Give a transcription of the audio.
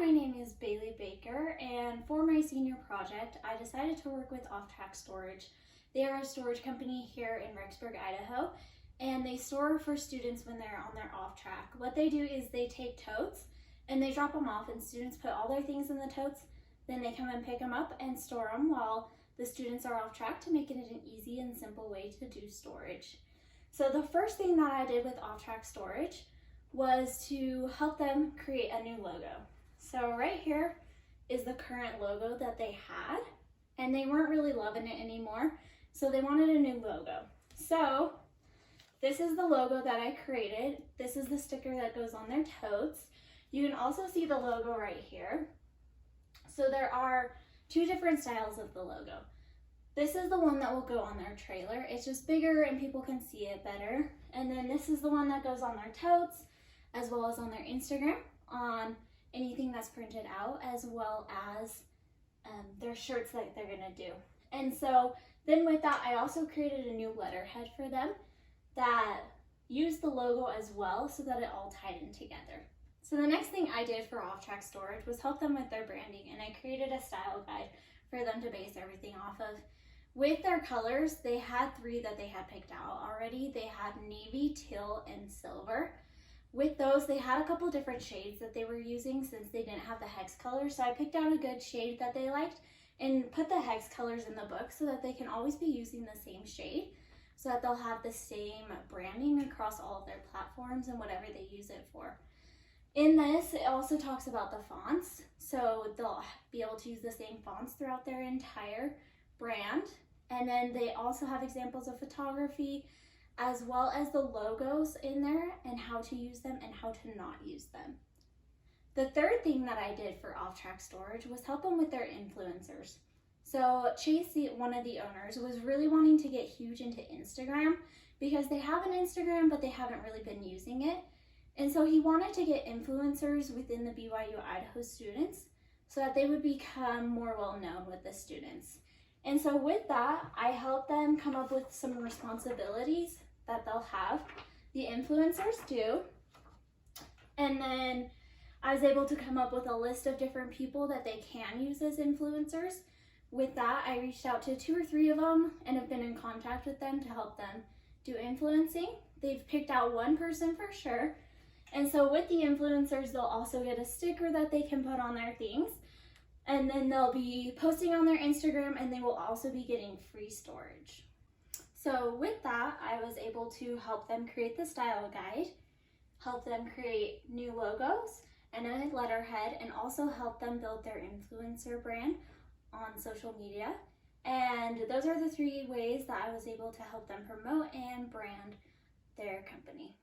my name is Bailey Baker, and for my senior project, I decided to work with Off Track Storage. They are a storage company here in Rexburg, Idaho, and they store for students when they're on their off track. What they do is they take totes and they drop them off, and students put all their things in the totes, then they come and pick them up and store them while the students are off track to make it an easy and simple way to do storage. So the first thing that I did with Off Track Storage was to help them create a new logo. So right here is the current logo that they had, and they weren't really loving it anymore, so they wanted a new logo. So this is the logo that I created. This is the sticker that goes on their totes. You can also see the logo right here. So there are two different styles of the logo. This is the one that will go on their trailer. It's just bigger and people can see it better. And then this is the one that goes on their totes, as well as on their Instagram, on anything that's printed out, as well as their shirts that they're gonna do. And so then with that, I also created a new letterhead for them that used the logo as well so that it all tied in together. So the next thing I did for Off Track Storage was help them with their branding, and I created a style guide for them to base everything off of. With their colors, they had three that they had picked out already. They had navy, teal, and silver. With those, they had a couple different shades that they were using since they didn't have the hex colors. So I picked out a good shade that they liked and put the hex colors in the book so that they can always be using the same shade, so that they'll have the same branding across all of their platforms and whatever they use it for. In this, it also talks about the fonts, so they'll be able to use the same fonts throughout their entire brand. And then they also have examples of photography, as well as the logos in there and how to use them and how to not use them. The third thing that I did for Off Track Storage was help them with their influencers. So Chase, one of the owners, was really wanting to get huge into Instagram because they have an Instagram, but they haven't really been using it. And so he wanted to get influencers within the BYU Idaho students so that they would become more well known with the students. And so with that, I helped them come up with some responsibilities that they'll have, the influencers do. And then I was able to come up with a list of different people that they can use as influencers. With that, I reached out to 2 or 3 of them and have been in contact with them to help them do influencing. They've picked out one person for sure. And so with the influencers, they'll also get a sticker that they can put on their things. And then they'll be posting on their Instagram, and they will also be getting free storage. So with that, I was able to help them create the style guide, help them create new logos and a letterhead, and also help them build their influencer brand on social media. And those are the 3 ways that I was able to help them promote and brand their company.